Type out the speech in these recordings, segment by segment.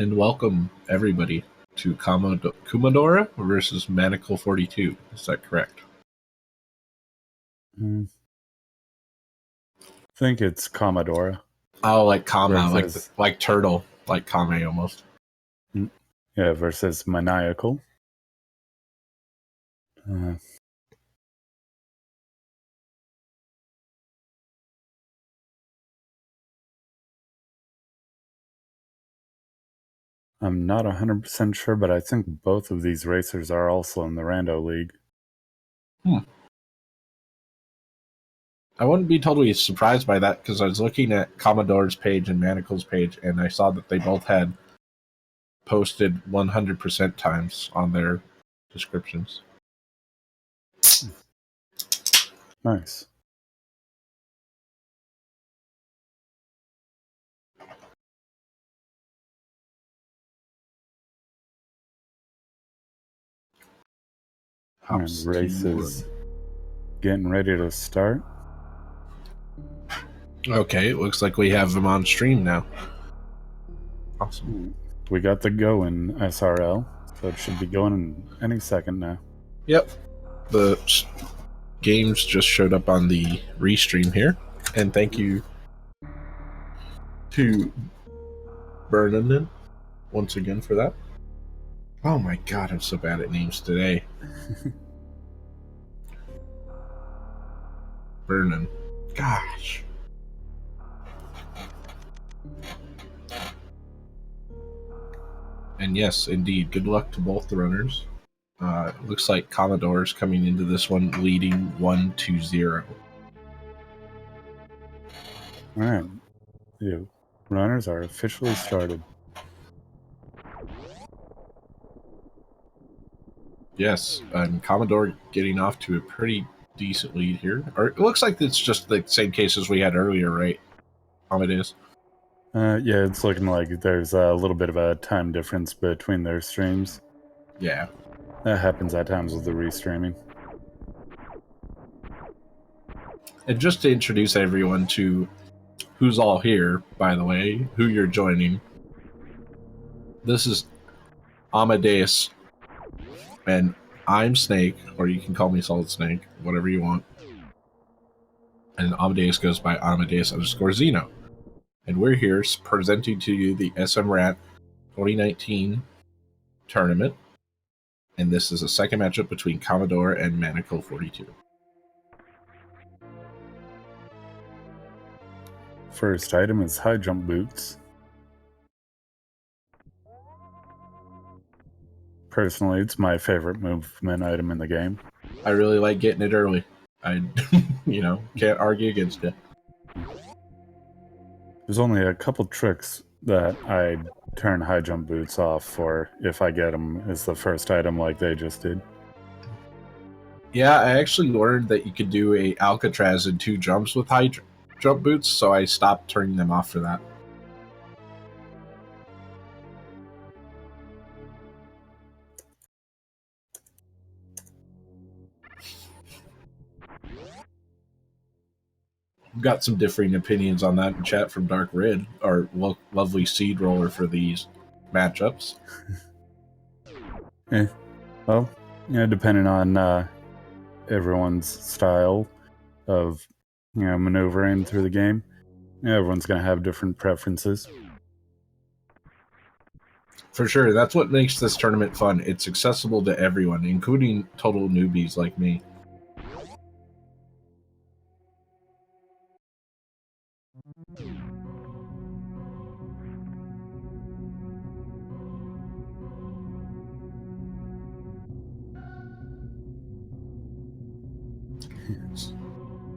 and welcome everybody to Kamadora versus Maniacal42. Is that correct? I think it's Kamadora. Oh, like Kama, versus, like turtle, like Kame almost. Yeah, versus Maniacal. I'm not 100% sure, but I think both of these racers are also in the Rando League. I wouldn't be totally surprised by that because I was looking at Kammadora's page and Manacle's page, and I saw that they both had posted 100% times on their descriptions. Nice. And race is getting ready to start. Okay, it looks like we have them on stream now. Awesome. We got the go in SRL, so it should be going in any second now. Yep. The games just showed up on the restream here, and thank you to Vernon once again for that. Oh my god, I'm so bad at names today. Vernon. Gosh. And yes, indeed, good luck to both the runners. Looks like Kammadora's coming into this one leading 1-0. All right. The runners are officially started. Yes, and Kamadora getting off to a pretty decent lead here. Or it looks like it's just the same case as we had earlier, right? Amadeus? Yeah, it's looking like there's a little bit of a time difference between their streams. Yeah. That happens at times with the restreaming. And just to introduce everyone to who's all here, by the way, who you're joining. This is Amadeus, and I'm Snake, or you can call me Solid Snake, whatever you want. And Amadeus goes by Amadeus_Zeno. And we're here presenting to you the SMRAT 2019 tournament. And this is a second matchup between Kamadora and Maniacal42. First item is high jump boots. Personally, it's my favorite movement item in the game. I really like getting it early. I, can't argue against it. There's only a couple tricks that I turn high jump boots off for if I get them as the first item like they just did. Yeah, I actually learned that you could do a Alcatraz in 2 jumps with high jump boots, so I stopped turning them off for that. Got some differing opinions on that in chat from Dark Red, our lovely seed roller for these matchups. Well, depending on everyone's style of maneuvering through the game, everyone's going to have different preferences. For sure, that's what makes this tournament fun. It's accessible to everyone, including total newbies like me.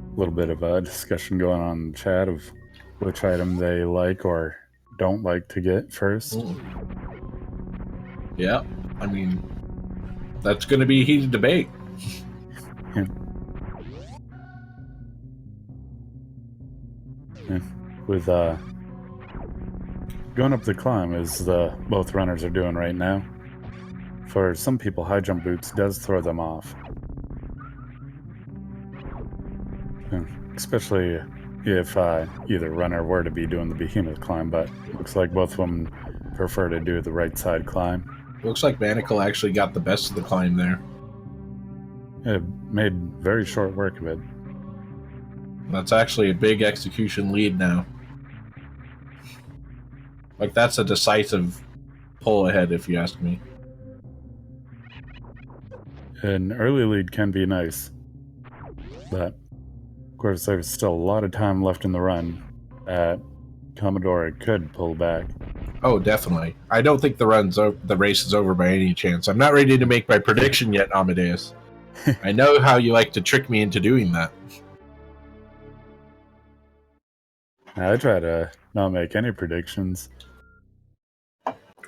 A little bit of a discussion going on in the chat of which item they like or don't like to get first. Yeah, I mean, that's going to be a heated debate. With going up the climb as both runners are doing right now, for some people high jump boots does throw them off. Especially if either runner were to be doing the behemoth climb, but looks like both of them prefer to do the right side climb. Looks like Maniacal actually got the best of the climb there. It made very short work of it. That's actually a big execution lead now. Like, that's a decisive pull ahead, if you ask me. An early lead can be nice, but of course there's still a lot of time left in the run that Kamadora could pull back. Oh, definitely. I don't think the race is over by any chance. I'm not ready to make my prediction yet, Amadeus. I know how you like to trick me into doing that. I try to not make any predictions.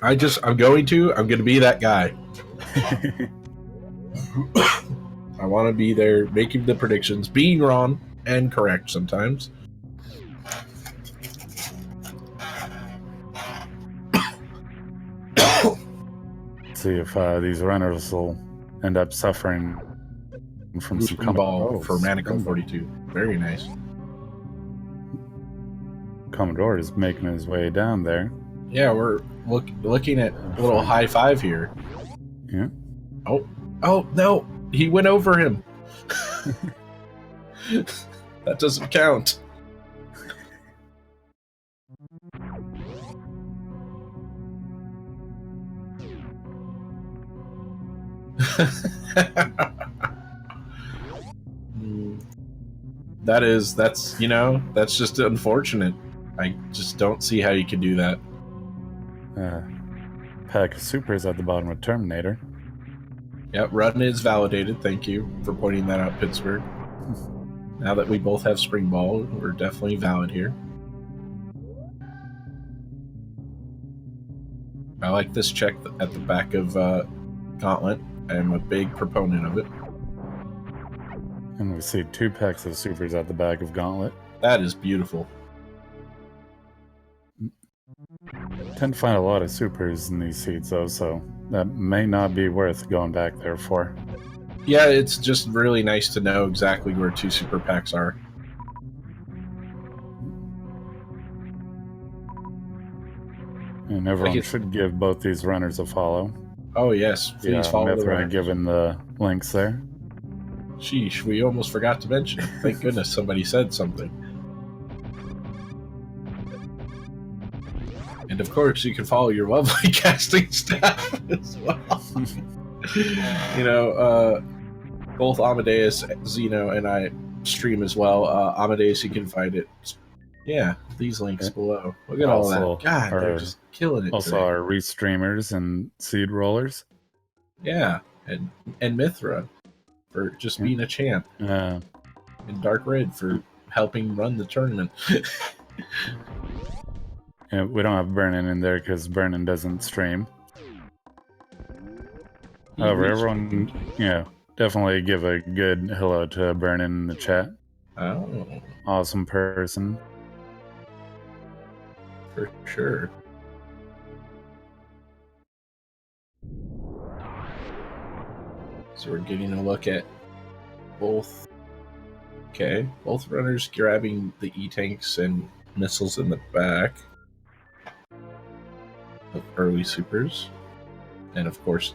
I'm going to be that guy. I want to be there making the predictions, being wrong and correct sometimes. See if these runners will end up suffering from some spring ball for Maniacal42. Very nice. Kamadora is making his way down there. Yeah, we're looking at a little high five here. Yeah. Oh no, he went over him. That doesn't count. That's just unfortunate. I just don't see how you could do that. Pack of supers at the bottom of Terminator. Yep, run is validated. Thank you for pointing that out, Pittsburgh. Now that we both have spring ball, we're definitely valid here. I like this check at the back of Gauntlet. I'm a big proponent of it. And we see 2 packs of supers at the back of Gauntlet. That is beautiful. Tend to find a lot of supers in these seats, though, so that may not be worth going back there for. Yeah, it's just really nice to know exactly where 2 super packs are. And everyone should give both these runners a follow. Oh yes, please follow the runners. Given the links there. Sheesh, we almost forgot to mention it. Thank goodness somebody said something. And of course, you can follow your lovely casting staff as well. Both Amadeus, Zeno, and I stream as well. Amadeus, you can find it. Yeah, these links below. Look at all that. God, they're just killing it. Also, today. our restreamers and seed rollers. Yeah, and Mithra for just being a champ. And Dark Red for helping run the tournament. Yeah, we don't have Vernon in there because Vernon doesn't stream. However, everyone, definitely give a good hello to Vernon in the chat. Oh. Awesome person. For sure. So we're getting a look at both. Okay, both runners grabbing the E-tanks and missiles in the back of early supers. And of course,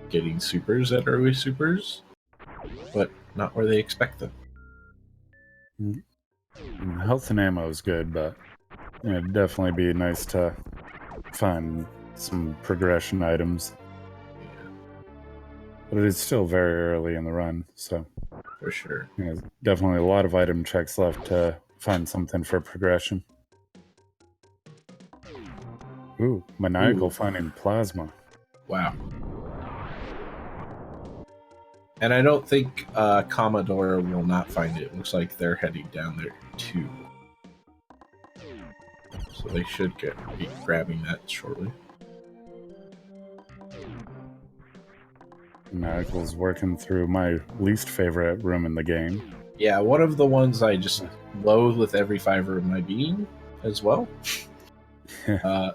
getting supers at early supers, but not where they expect them. Health and ammo is good, but it'd definitely be nice to find some progression items. Yeah. But it is still very early in the run, so for sure. Definitely a lot of item checks left to find something for progression. Ooh, Maniacal finding plasma. Wow. And I don't think Kamadora will not find it. It looks like they're heading down there too. So they should be grabbing that shortly. Maniacal's working through my least favorite room in the game. Yeah, one of the ones I just loathe with every fiber of my being as well.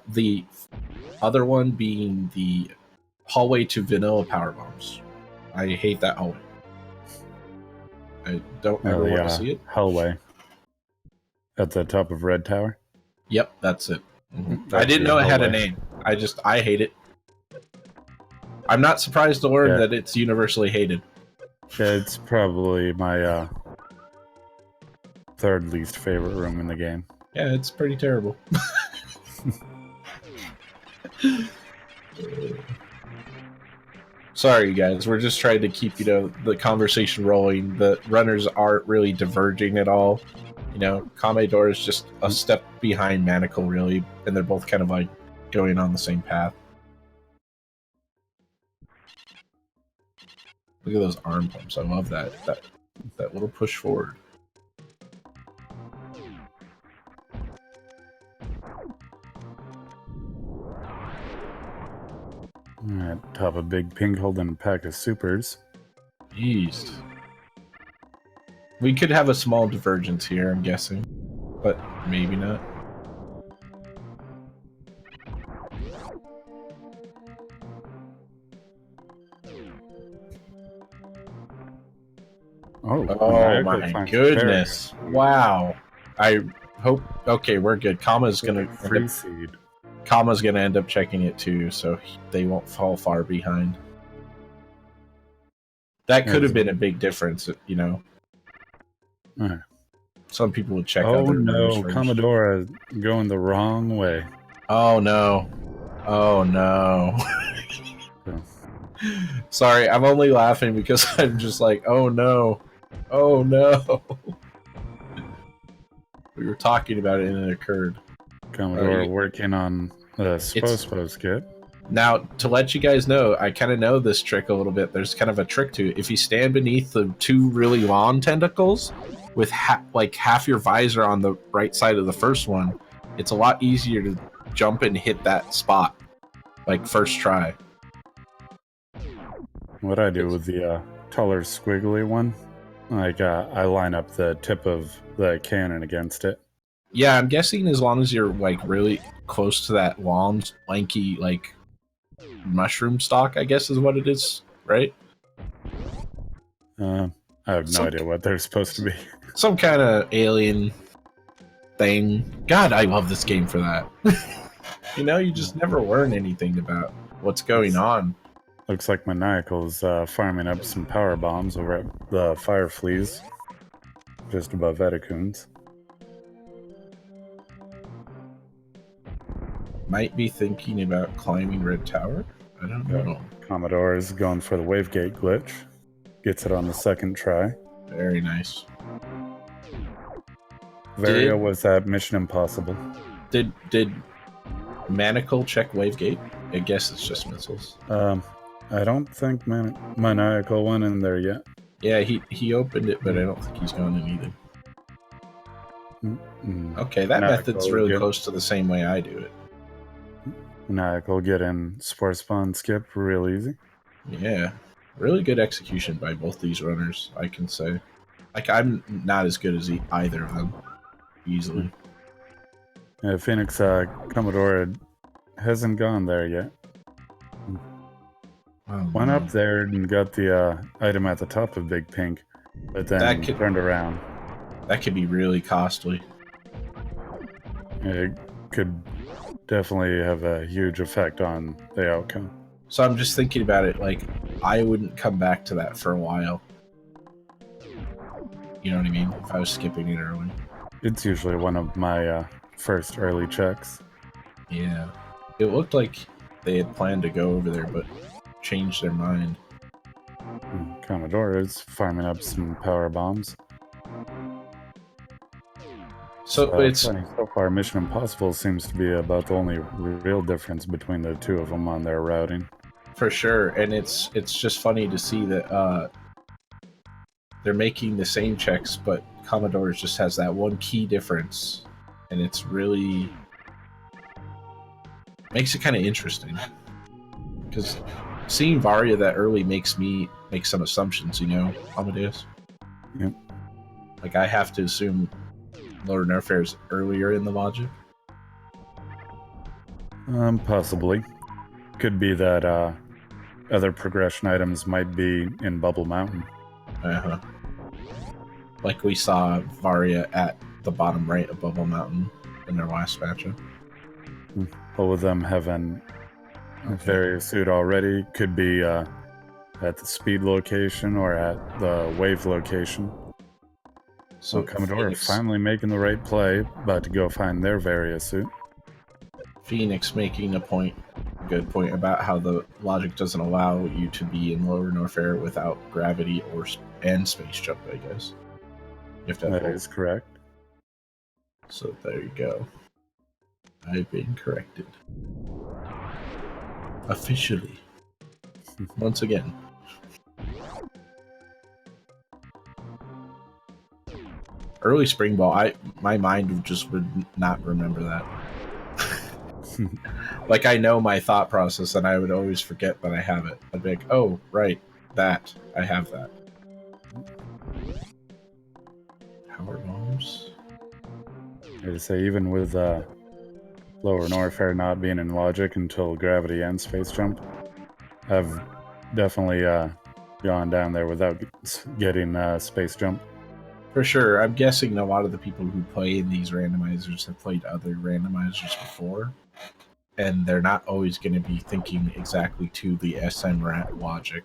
The other one being the hallway to vanilla power bombs. I hate that hallway. I don't ever want to see it. Hallway. At the top of Red Tower? Yep, that's it. I didn't know it had a name. I hate it. I'm not surprised to learn Yeah. that it's universally hated. Yeah, it's probably my third least favorite room in the game. Yeah, it's pretty terrible. Sorry, guys. We're just trying to keep, the conversation rolling. The runners aren't really diverging at all. Kamadora is just a step behind Maniacal, really, and they're both kind of like going on the same path. Look at those arm pumps. I love that little push forward. At top of Big Pink holding a pack of supers. Jeez. We could have a small divergence here, I'm guessing, but maybe not. Oh my goodness. Wow. I hope... Okay, we're good. Kama's gonna end up checking it too, so they won't fall far behind. That could have been a big difference, Some people would check other runners first. Kamadora going the wrong way. Oh no. Oh no. Sorry, I'm only laughing because I'm just like, oh no. Oh no. We were talking about it and it occurred. Kamadora working on the Spo skip. Now, to let you guys know, I kind of know this trick a little bit. There's kind of a trick to it. If you stand beneath the two really long tentacles with half your visor on the right side of the first one, it's a lot easier to jump and hit that spot, like first try. What I do with the taller squiggly one, I line up the tip of the cannon against it. Yeah, I'm guessing as long as you're really close to that long, lanky, mushroom stalk, I guess is what it is, right? I have no idea what they're supposed to be. Some kind of alien thing. God, I love this game for that. You just never learn anything about what's going on. Looks like Maniacal's farming up some power bombs over at the fire fleas, just above Eticoons. Might be thinking about climbing Red Tower? I don't know. Kamadora is going for the wavegate glitch. Gets it on the second try. Very nice. Varia was at Mission Impossible. Did Maniacal check wavegate? I guess it's just missiles. I don't think Maniacal went in there yet. Yeah, he opened it, but I don't think he's gone in either. Okay, that method's really close to the same way I do it. Maniacal get in Spore Spawn skip real easy. Yeah, really good execution by both these runners, I can say. I'm not as good as either of them, easily. Yeah, Phoenix Kamadora hasn't gone there yet. Went up there and got the item at the top of Big Pink, but then turned around. That could be really costly. It could definitely have a huge effect on the outcome. So I'm just thinking about it, I wouldn't come back to that for a while. You know what I mean? If I was skipping it early. It's usually one of my first early checks. Yeah. It looked like they had planned to go over there, but changed their mind. Kamadora is farming up some power bombs. So it's funny, so far Mission Impossible seems to be about the only real difference between the two of them on their routing. For sure, and it's just funny to see that they're making the same checks, but Kamadora just has that one key difference, and it's really makes it kind of interesting. Because seeing Varia that early makes me make some assumptions, Amadeus. Yep. I have to assume Lower Nerfair is earlier in the logic. Possibly. Could be that other progression items might be in Bubble Mountain. Like we saw Varia at the bottom right of Bubble Mountain in their last matchup. but with them having a various suit already, could be at the speed location or at the wave location. So Kamadora Phoenix, finally making the right play, about to go find their various suit. Phoenix making a good point about how the logic doesn't allow you to be in lower North Air without gravity and space jump, I guess. You have to have That both. is correct. So there you go. I've been corrected. Officially. Once again. Early spring ball, my mind just would not remember that. Like, I know my thought process and I would always forget that I have it. I'd be like, oh, right, that. I have that. Power bombs. I would say even with lower North Air not being in logic until gravity and space jump, I've definitely gone down there without getting space jump. For sure. I'm guessing a lot of the people who play in these randomizers have played other randomizers before, and they're not always going to be thinking exactly to the SMRAT logic.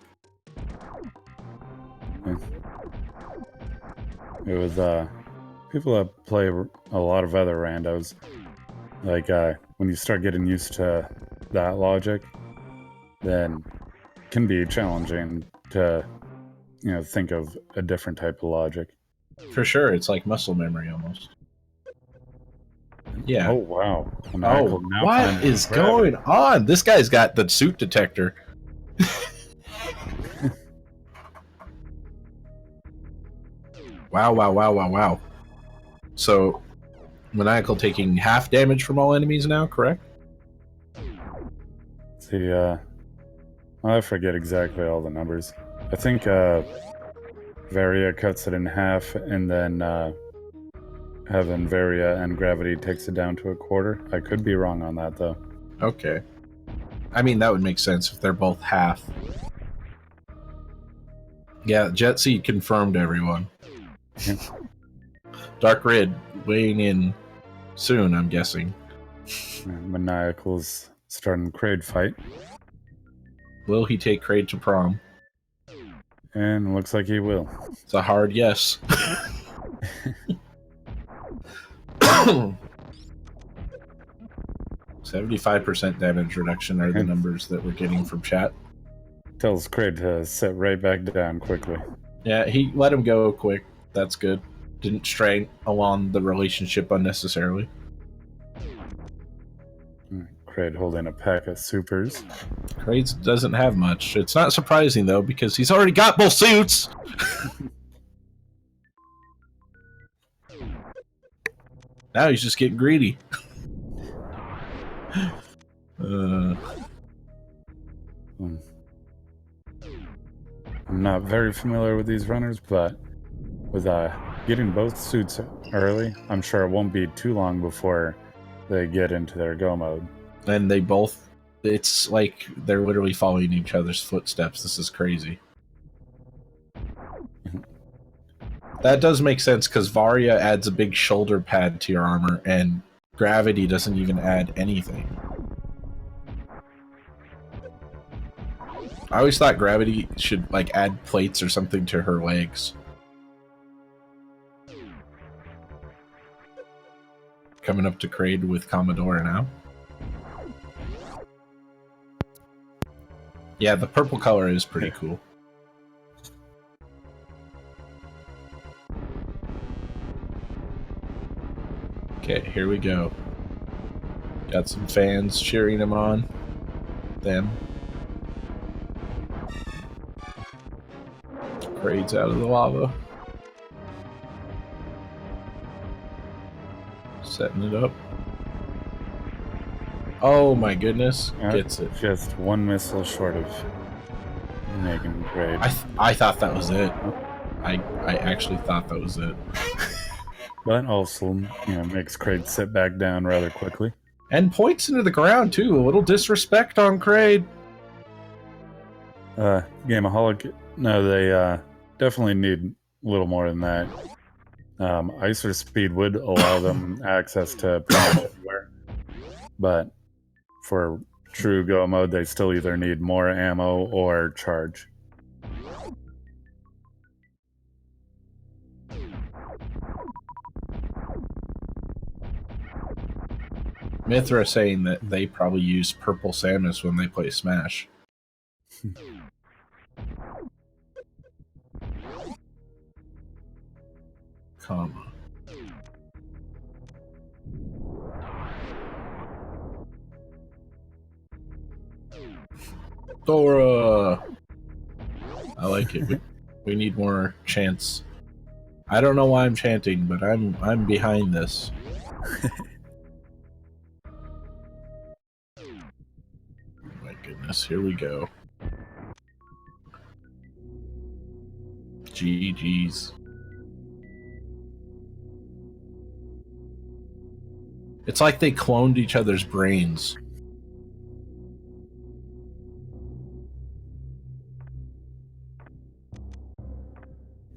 It was people that play a lot of other randos, like when you start getting used to that logic, then it can be challenging to think of a different type of logic. For sure, it's like muscle memory almost. Yeah. Oh wow. Oh, what is going on? This guy's got the suit detector. Wow. So, Maniacal taking half damage from all enemies now, correct? See, I forget exactly all the numbers. I think Varia cuts it in half, and then having Varia and Gravity takes it down to a quarter. I could be wrong on that, though. Okay. I mean, that would make sense if they're both half. Yeah, Jet Seed confirmed, everyone. Dark Red weighing in soon, I'm guessing. Maniacal's starting Kraid fight. Will he take Kraid to prom? And looks like he will. It's a hard yes. 75% damage reduction are the numbers that we're getting from chat. Tells Kraid to sit right back down quickly. Yeah, he let him go quick. That's good. Didn't strain along the relationship unnecessarily. Kraid holding a pack of supers. Kraid doesn't have much. It's not surprising, though, because he's already got both suits! Now he's just getting greedy. I'm not very familiar with these runners, but with getting both suits early, I'm sure it won't be too long before they get into their go mode. And they both... It's like they're literally following each other's footsteps. This is crazy. That does make sense, because Varia adds a big shoulder pad to your armor, and Gravity doesn't even add anything. I always thought Gravity should, like, add plates or something to her legs. Coming up to Kraid with Kamadora now. Yeah, the purple color is pretty cool. Okay, here we go. Got some fans cheering him on. Them. Kraid's out of the lava. Setting it up. Oh my goodness. Gets it. Just one missile short of making Kraid. I thought that was it. I actually thought that was it. But also, makes Kraid sit back down rather quickly. And points into the ground, too. A little disrespect on Kraid. Gameaholic, no, they definitely need a little more than that. Icer speed would allow them access to pretty much everywhere. But for true go mode, they still either need more ammo or charge. Mithra saying that they probably use purple Samus when they play Smash. Comma. Dora! I like it. We need more chants. I don't know why I'm chanting, but I'm behind this. My goodness, here we go. GG's. It's like they cloned each other's brains.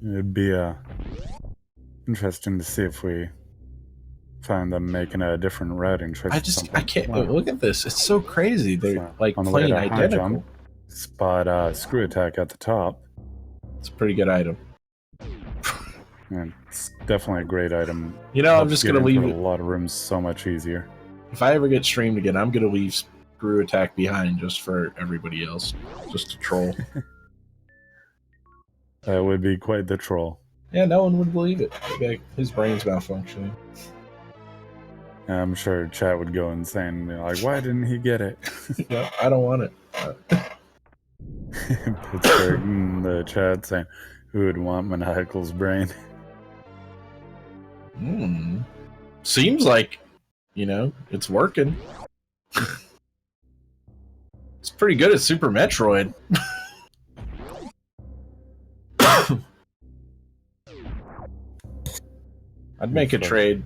It'd be interesting to see if we find them making a different routing choice. I can't look at this. It's so crazy. They're So, like on the way playing to high identical. jump, spot screw attack at the top. It's a pretty good item. And it's definitely a great item. You know, I'm Helps just get gonna into leave a it. lot of rooms so much easier. If I ever get streamed again, I'm gonna leave Screw Attack behind just for everybody else, just to troll. That would be quite the troll. Yeah, no one would believe it. Like, his brain's malfunctioning. I'm sure chat would go insane. Like, why didn't he get it? Yeah, I don't want it. Pittsburgh in the chat saying, who would want Maniacal's brain? Seems like, you know, it's working. It's pretty good at Super Metroid. I'd make a trade.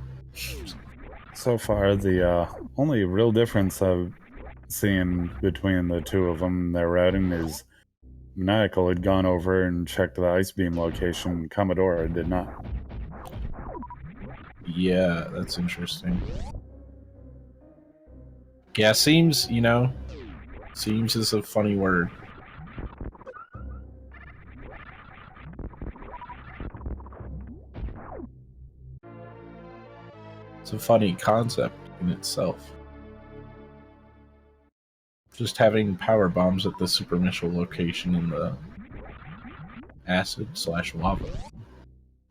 So far, the only real difference I've seen between the two of them, their routing, is Maniacal had gone over and checked the ice beam location. Kamadora did not. Yeah, that's interesting. Yeah, seems, you know, seems is a funny word. It's a funny concept in itself. Just having power bombs at the super missile location in the acid/lava.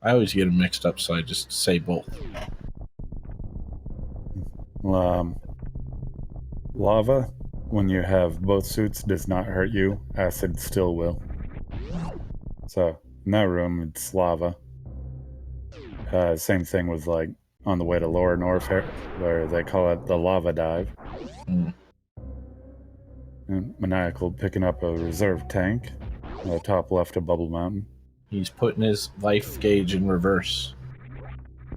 I always get them mixed up, so I just say both. Lava, when you have both suits, does not hurt you. Acid still will. So, in that room, it's lava. Same thing with, like, on the way to Lower North, where they call it the lava dive. And Maniacal picking up a reserve tank on the top left of Bubble Mountain. He's putting his life gauge in reverse.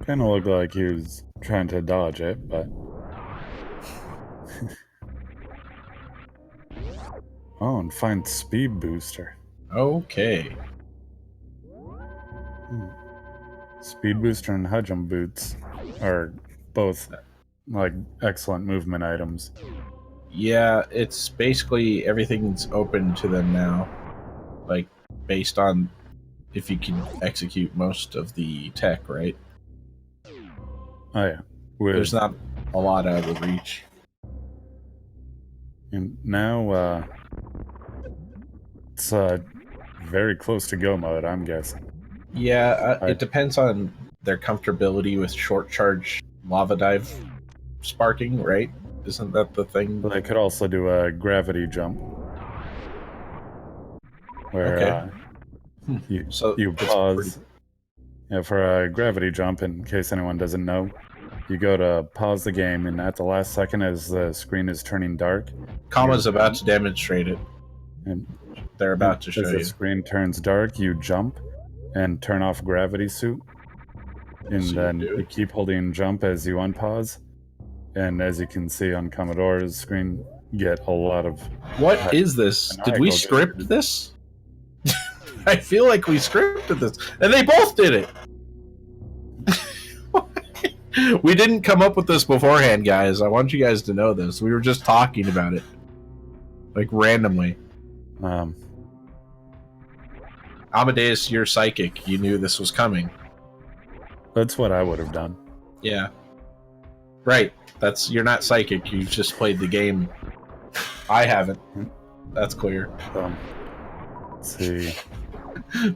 Kind of looked like he was trying to dodge it, but... Oh, and find speed booster. Okay. Speed booster and high jump boots are both like excellent movement items. Yeah, it's basically everything's open to them now. Like, based on if you can execute most of the tech, right? Oh yeah. There's not a lot out of reach. And now it's very close to go mode, I'm guessing. Yeah, it depends on their comfortability with short charge lava dive sparking, right? Isn't that the thing? They could also do a gravity jump. Where you pause. Yeah, for a gravity jump, in case anyone doesn't know, you go to pause the game, and at the last second as the screen is turning dark... Kama's about to demonstrate it. And they're about to show you. As the screen turns dark, you jump and turn off gravity suit. And so then you keep holding jump as you unpause. And as you can see on Kamadora's screen, get a lot of... What is this? Did we script this? I feel like we scripted this. And they both did it! We didn't come up with this beforehand, guys. I want you guys to know this. We were just talking about it. Like, randomly. Amadeus, you're psychic. You knew this was coming. That's what I would have done. Yeah. Right. You're not psychic. You just played the game. I haven't. That's clear. Let's see.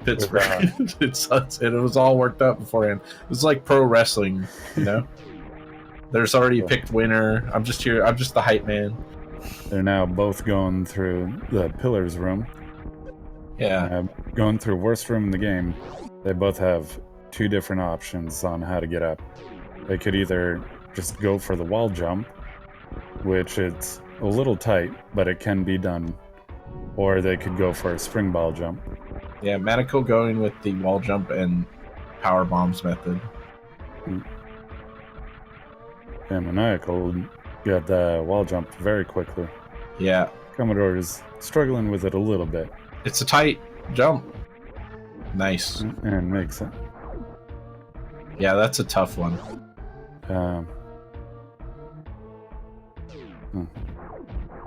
Pittsburgh. It was all worked up beforehand. It was like pro wrestling, you know? There's already a picked winner. I'm just here. I'm just the hype man. They're now both going through the Pillars room. Yeah. Going through worst room in the game. They both have two different options on how to get up. They could either just go for the wall jump, which it's a little tight, but it can be done. Or they could go for a spring ball jump. Yeah, Maniacal going with the wall jump and power bombs method. And Maniacal got the wall jump very quickly. Yeah. Kamadora is struggling with it a little bit. It's a tight jump. Nice. And makes it. Yeah, that's a tough one.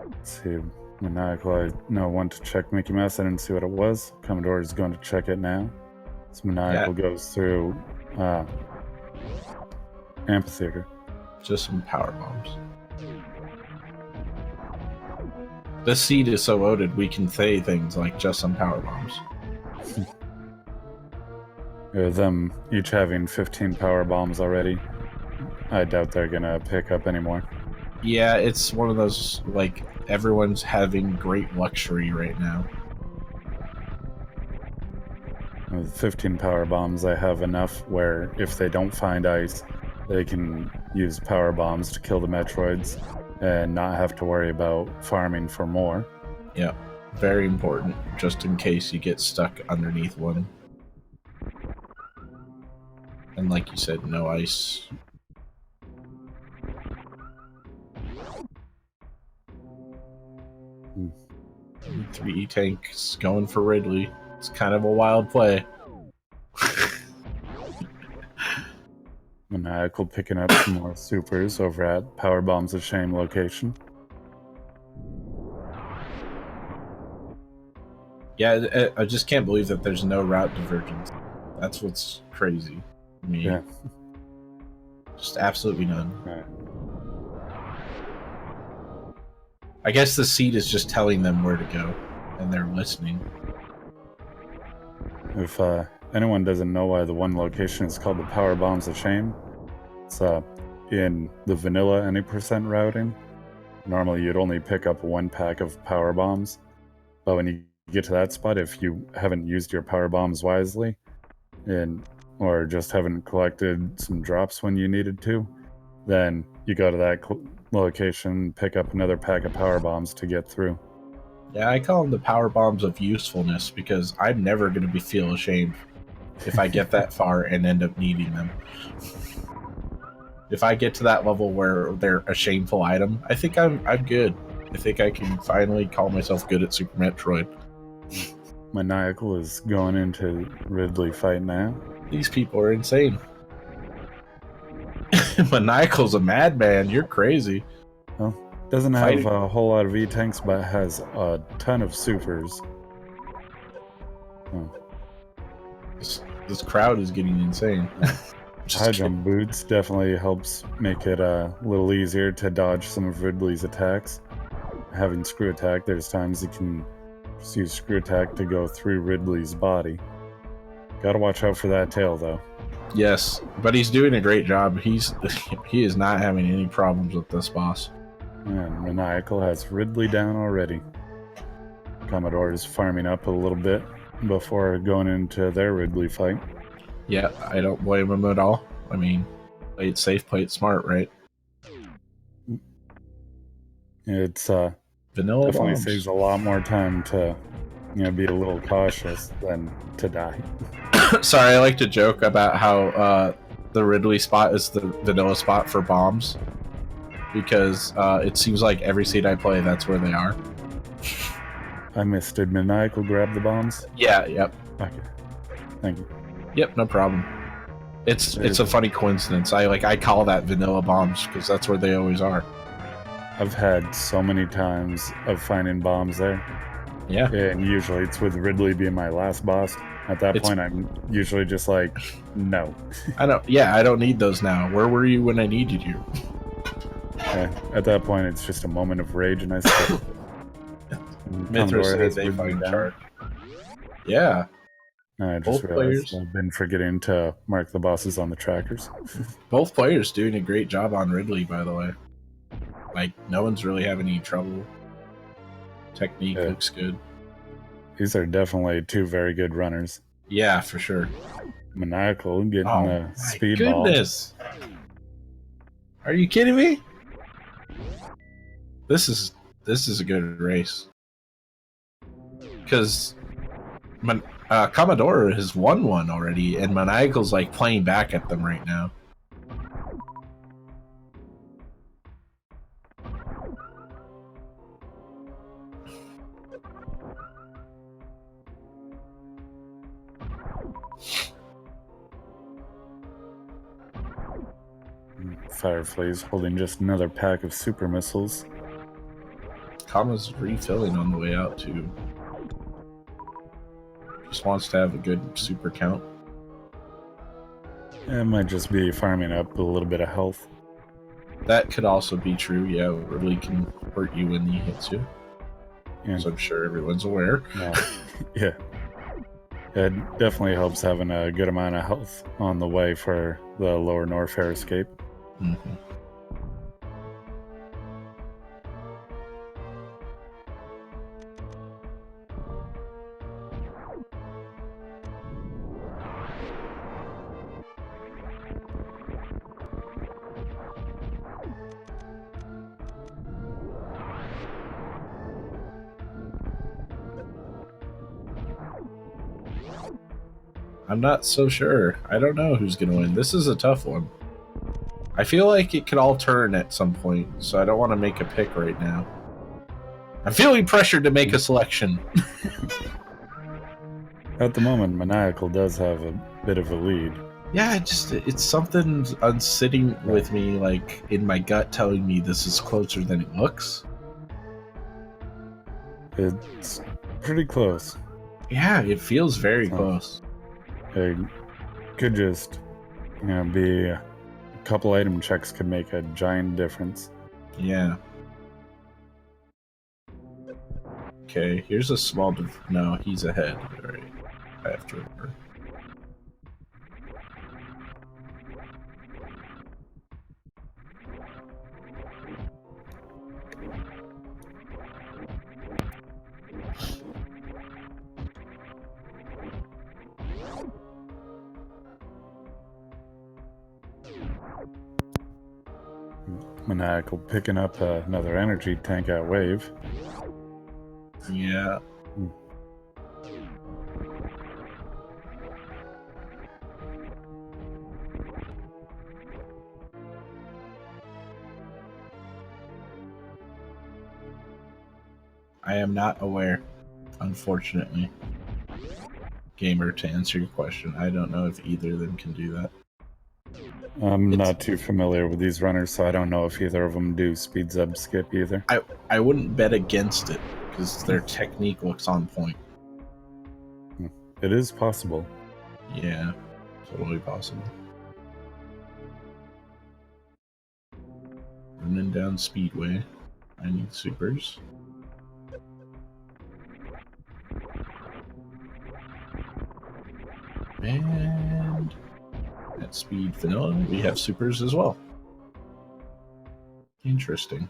Let's see. Maniacal, I want to check Mickey Mouse. I didn't see what it was. Kamadora is going to check it now. So Maniacal goes through Amphitheater. Just some power bombs. This seed is so loaded, we can say things like just some power bombs. Them each having 15 power bombs already. I doubt they're gonna pick up anymore. Yeah, it's one of those, like, everyone's having great luxury right now. With 15 power bombs, I have enough where if they don't find ice, they can use power bombs to kill the Metroids and not have to worry about farming for more. Yeah, very important, just in case you get stuck underneath one. And like you said, no ice. Hmm. 3 tanks going for Ridley. It's kind of a wild play. Maniacal picking up some more supers over at Power Bombs of Shame location. Yeah, I just can't believe that there's no route divergence. That's what's crazy. I mean, Yeah. Just absolutely none. Right. I guess the seed is just telling them where to go, and they're listening. If anyone doesn't know why the one location is called the Power Bombs of Shame, it's in the vanilla any percent routing. Normally you'd only pick up 1 pack of power bombs, but when you get to that spot, if you haven't used your power bombs wisely, or just haven't collected some drops when you needed to, then you go to that location, pick up another pack of power bombs to get through. Yeah, I call them the power bombs of usefulness because I'm never going to feel ashamed if I get that far and end up needing them. If I get to that level where they're a shameful item, I think I'm good. I think I can finally call myself good at Super Metroid. Maniacal is going into Ridley fight now. These people are insane. Maniacal's a madman. You're crazy. Well, doesn't have a whole lot of E-tanks, but has a ton of supers. Oh. This crowd is getting insane. High jump boots definitely helps make it a little easier to dodge some of Ridley's attacks. Having screw attack, there's times you can just use screw attack to go through Ridley's body. Gotta watch out for that tail, though. Yes, but he's doing a great job. He is not having any problems with this boss. And Maniacal has Ridley down already. Kamadora is farming up a little bit before going into their Ridley fight. Yeah, I don't blame him at all. I mean, play it safe, play it smart, right? It's vanilla definitely bombs. saves a lot more time to, be a little cautious than to die. Sorry, I like to joke about how the Ridley spot is the vanilla spot for bombs, because it seems like every seed I play, that's where they are. I missed. Did Maniacal grab the bombs? Yeah, yep. Okay. Thank you. Yep, no problem. It's a funny coincidence. I call that vanilla bombs because that's where they always are. I've had so many times of finding bombs there. Yeah. And usually it's with Ridley being my last boss. At that It's- point, I'm usually just like, no. I don't need those now. Where were you when I needed you? At that point, it's just a moment of rage, and I skip. Mithras Kamadora has they moved me find down. charge. Yeah. I just Both realized players. I've been forgetting to mark the bosses on the trackers. Both players doing a great job on Ridley, by the way. Like, no one's really having any trouble. Technique looks good. These are definitely two very good runners. Yeah, for sure. Maniacal getting the speed goodness. ball. Are you kidding me? This is a good race. Because Kamadora has won one already, and Maniacal's like playing back at them right now. Firefly's holding just another pack of super missiles. Kama's refilling on the way out too. Just wants to have a good super count. It might just be farming up a little bit of health. That could also be true. Yeah, it really can hurt you when he hits you. Yeah. So I'm sure everyone's aware. Yeah. It definitely helps having a good amount of health on the way for the lower Norfair escape. Mm-hmm. I'm not so sure. I don't know who's going to win. This is a tough one. I feel like it could all turn at some point, so I don't want to make a pick right now. I'm feeling pressured to make a selection. At the moment, Maniacal does have a bit of a lead. Yeah, it's something sitting with me, like, in my gut telling me this is closer than it looks. It's pretty close. Yeah, it feels very close. It could just, be a couple item checks could make a giant difference. Yeah. Okay, here's a small... No, he's ahead. All right. I have to remember. Maniacal picking up another energy tank at wave. Yeah. I am not aware, unfortunately. Gamer, to answer your question, I don't know if either of them can do that. I'm not too familiar with these runners, so I don't know if either of them do speeds up skip either. I wouldn't bet against it, because their technique looks on point. It is possible. Yeah, totally possible. Running down Speedway. I need supers. And at Speed Vanilla, we have supers as well. Interesting.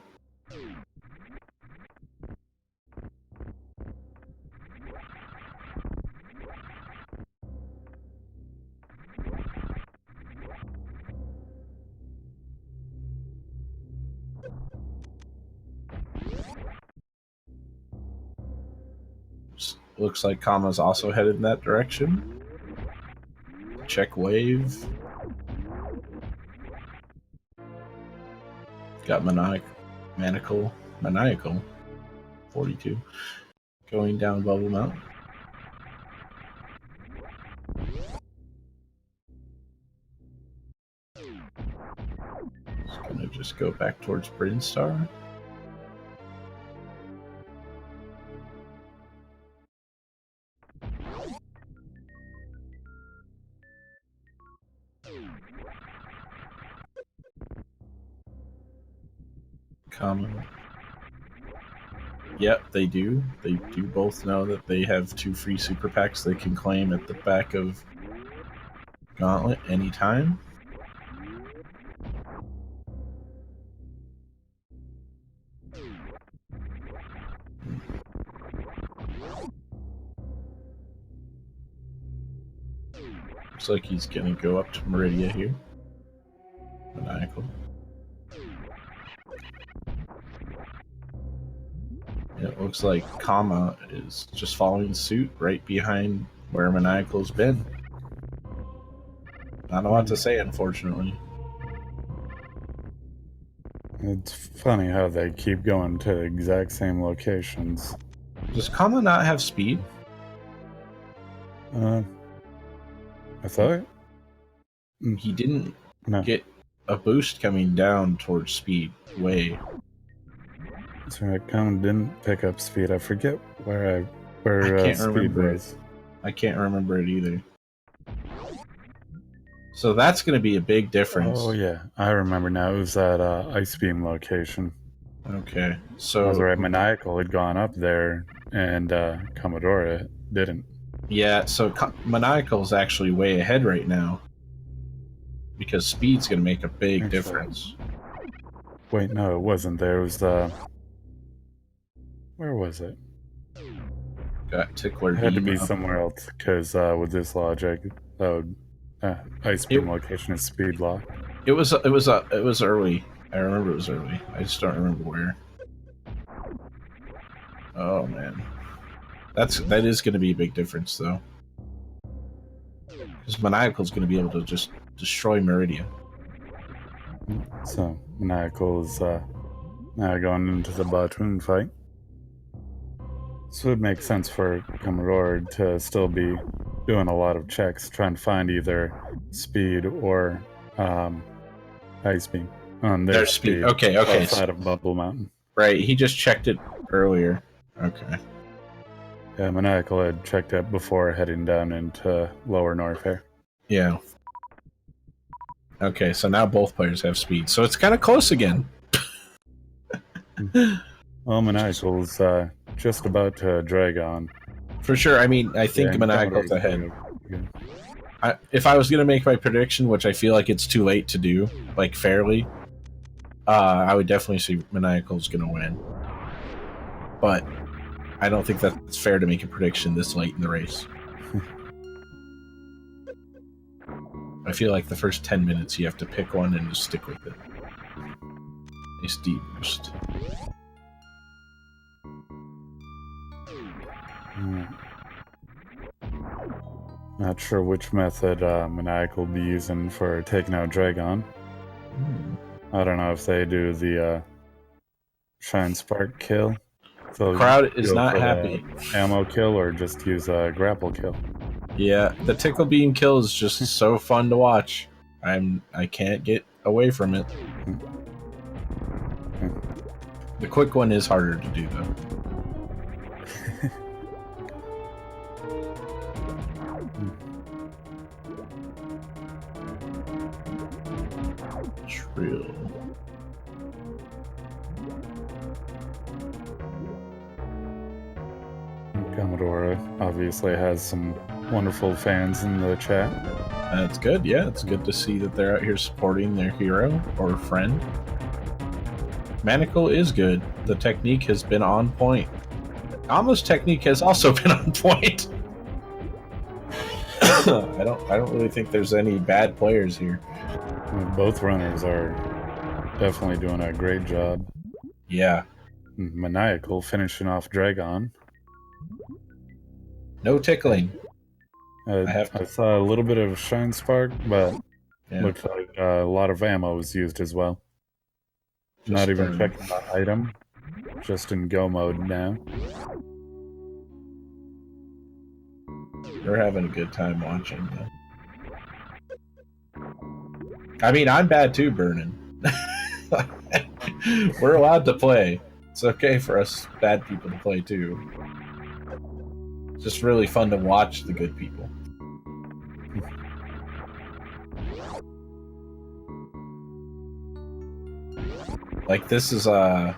Looks like Kama's also headed in that direction. Check wave. Got Maniacal 42 going down Bubble Mountain. just go back towards Brinstar. Common. Yep, they do. They do both know that they have 2 free super packs they can claim at the back of Gauntlet anytime. Looks like he's gonna go up to Meridia here. Maniacal. It looks like Kama is just following suit right behind where Maniacal's been. Not a lot to say, unfortunately. It's funny how they keep going to the exact same locations. Does Kama not have speed? I thought He didn't no. get a boost coming down towards speed way. That's right. Common didn't pick up speed. I forget where I can't speed remember it. was. I can't remember it either. So that's going to be a big difference. Oh yeah, I remember now. It was that ice beam location. Okay, so That's right. Maniacal had gone up there, and Kamadora didn't. yeah, so Maniacal's actually way ahead right now because speed's going to make a big Actually, difference. Wait, no, it wasn't there. It was where was it? Got Tickler It had to Beam be up. somewhere else because with this logic, that would ice beam location is speed lock. It was early. I remember it was early. I just don't remember where. Oh man, that is going to be a big difference though, because Maniacal's going to be able to just destroy Meridia. So Maniacal is now going into the Batoon fight. So it makes sense for Kamadora to still be doing a lot of checks, trying to find either speed or ice beam on their speed. Okay. Outside of Bubble Mountain. Right, he just checked it earlier. Okay. Yeah, Maniacal had checked it before heading down into Lower Norfair. Yeah. Okay, so now both players have speed, so it's kind of close again. Well, Maniacal's just about to drag on. For sure. I mean, I think Maniacal's ahead. If I was going to make my prediction, which I feel like it's too late to do, like fairly, I would definitely say Maniacal's going to win. But I don't think that's fair to make a prediction this late in the race. I feel like the first 10 minutes you have to pick one and just stick with it. Nice deep boost. Not sure which method Maniacal will be using for taking out Dragon. I don't know if they do the Shine Spark kill. So Crowd is not happy. Ammo kill or just use a grapple kill. Yeah, the Tickle Beam kill is just so fun to watch. I can't get away from it. The quick one is harder to do though. Trill. Kamadora obviously has some wonderful fans in the chat. That's good, yeah. It's good to see that they're out here supporting their hero or friend. Maniacal is good. The technique has been on point. Almost technique has also been on point. I don't really think there's any bad players here. Both runners are definitely doing a great job. Yeah. Maniacal finishing off Dragon. No tickling. I saw a little bit of Shine Spark, but looks like a lot of ammo was used as well. Not even checking the item, just in go mode now. They're having a good time watching though. I mean, I'm bad too, burning. We're allowed to play. It's okay for us bad people to play too. It's just really fun to watch the good people. Like this is I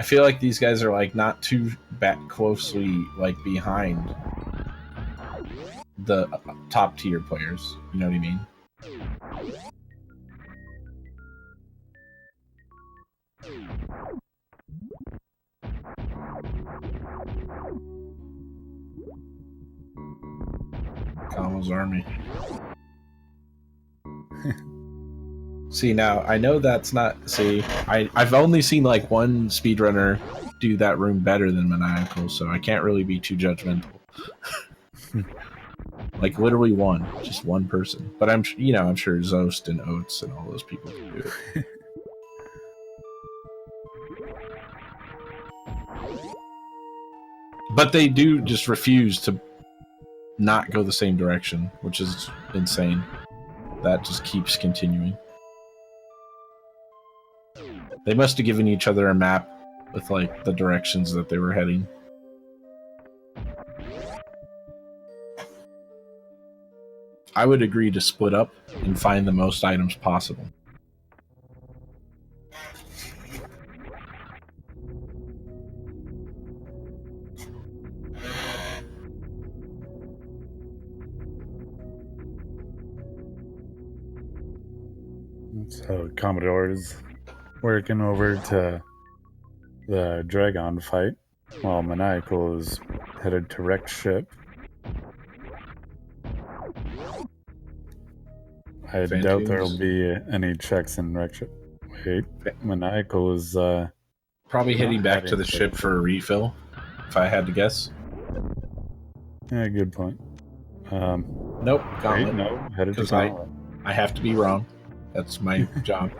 feel like these guys are like not too closely like behind the top tier players. You know what I mean? Kama's army. See, now I know that's not. See, I've only seen like one speedrunner do that room better than Maniacal, so I can't really be too judgmental. Like literally one, just one person. But I'm sure Zost and Oates and all those people can do it. But they do just refuse to not go the same direction, which is insane. That just keeps continuing. They must have given each other a map with like the directions that they were heading. I would agree to split up and find the most items possible. So Kamadora is working over to the Dragon fight, while Maniacal is headed to wreck ship. I doubt there'll be any checks in wreck ship. Wait, Maniacal is probably heading back to the ship for a refill, if I had to guess. Yeah, good point. Nope, Gauntlet. Wait, no, headed to Gauntlet. I have to be wrong. That's my job.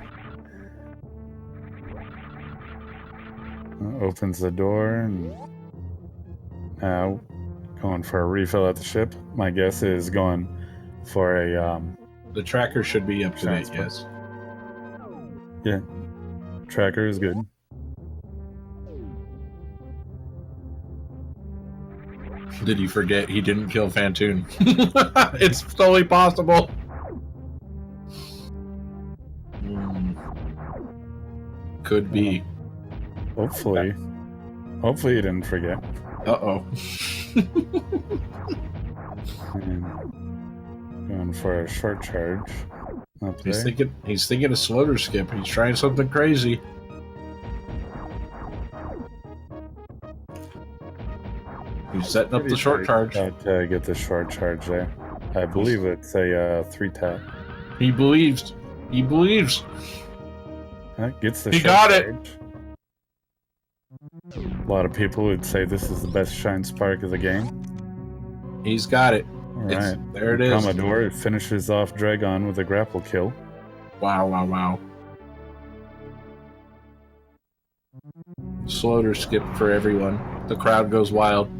Opens the door and now going for a refill at the ship. My guess is going for a the tracker should be up to date, yes. Yeah. Tracker is good. Did he forget he didn't kill Fantoon? It's totally possible. Could be. Hopefully you didn't forget. Uh-oh. Going for a short charge up there. He's thinking a slower skip. He's trying something crazy. He's setting up the short charge. Get the short charge there. I believe it's a 3-tap. He believes. He believes. Gets the he short got charge. A lot of people would say this is the best Shine Spark of the game. He's got it. All right. There it is. Kamadora finishes off Dragon with a grapple kill. Wow, wow, wow. Slower skip for everyone. The crowd goes wild.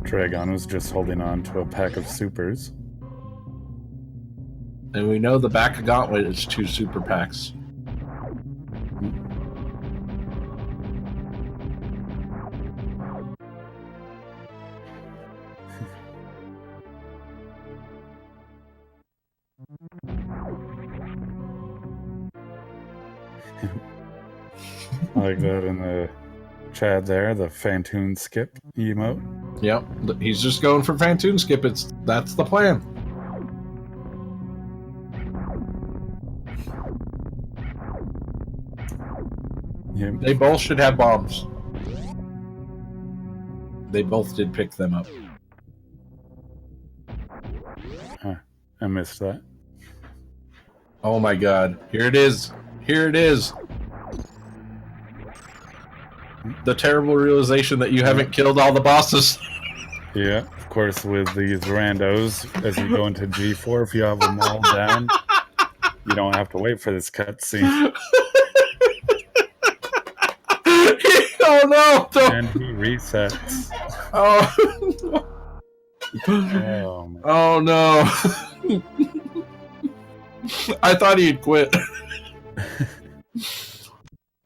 Dragon was just holding on to a pack of supers. And we know the back of Gauntlet is 2 super packs. I like that in the chat there, the Fantoon skip emote. Yep, he's just going for Fantoon skip. That's the plan. Yep. They both should have bombs. They both did pick them up. I missed that. Oh my god. Here it is. Here it is. The terrible realization that you haven't killed all the bosses. Yeah, of course, with these randos, as you go into G4, if you have them all down, you don't have to wait for this cutscene. Oh no! And he resets. Oh. Oh, man. Oh no! I thought he'd quit.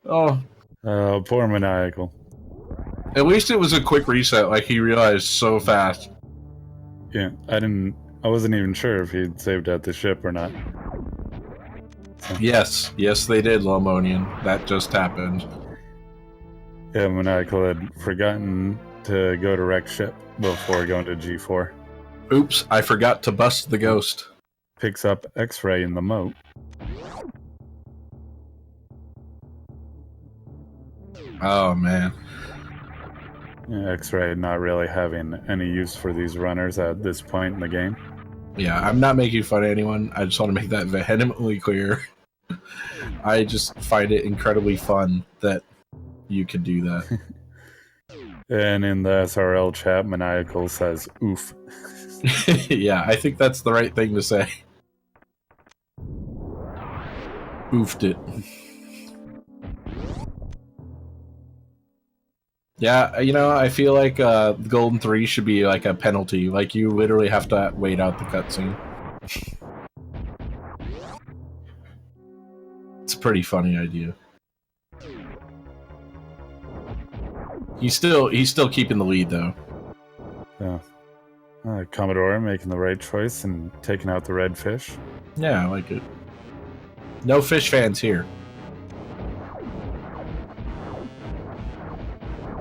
Oh, Poor Maniacal. at least it was a quick reset. Like he realized so fast. Yeah, I wasn't even sure if he'd saved at the ship or not. Yes, they did, Lomonian. That just happened. Yeah, Maniacal had forgotten to go to wreck ship before going to G4. Oops, I forgot to bust the ghost. Picks up X-ray in the moat. Oh man. Yeah, X-ray not really having any use for these runners at this point in the game. Yeah, I'm not making fun of anyone. I just want to make that vehemently clear. I just find it incredibly fun that you could do that. And in the SRL chat, Maniacal says, oof. Yeah, I think that's the right thing to say. Oofed it. Yeah, you know, I feel like Golden 3 should be like a penalty. Like, you literally have to wait out the cutscene. It's a pretty funny idea. He's still keeping the lead, though. Yeah. Kamadora making the right choice and taking out the red fish. Yeah, I like it. No fish fans here.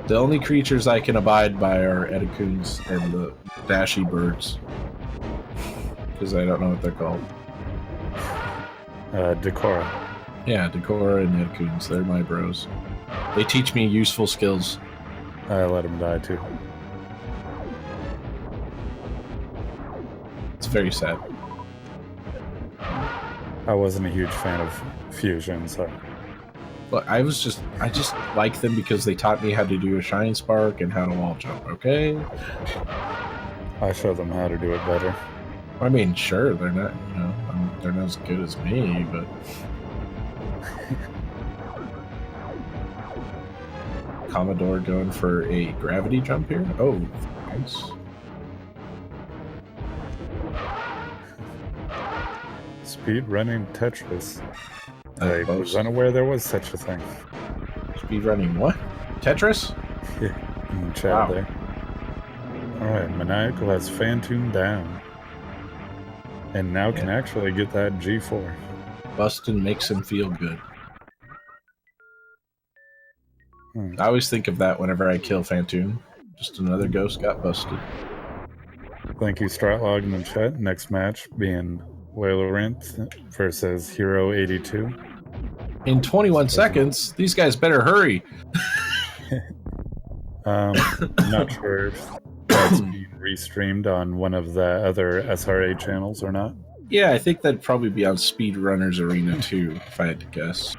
The only creatures I can abide by are Edicoons and the dashy birds. Because I don't know what they're called. Decora. Yeah, Decora and Edicoons. They're my bros. They teach me useful skills. I let him die too. It's very sad. I wasn't a huge fan of Fusion, so... But I just like them because they taught me how to do a Shining Spark and how to wall jump, okay? I show them how to do it better. I mean, sure, they're not, they're not as good as me, but... Kamadora going for a gravity jump here? Oh, nice. Speed running Tetris. I was unaware there was such a thing. Speed running what? Tetris? Yeah, in the chat there. Alright, Maniacal has Phantom down. And now can actually get that G4. Bustin' makes him feel good. I always think of that whenever I kill Phantom. Just another ghost got busted. Thank you, Stratlog in the chat. Next match being Wailarinth versus Hero 82. In 21 seconds, these guys better hurry. I'm not sure if that's being restreamed on one of the other SRA channels or not. Yeah, I think that'd probably be on Speedrunners Arena too, if I had to guess.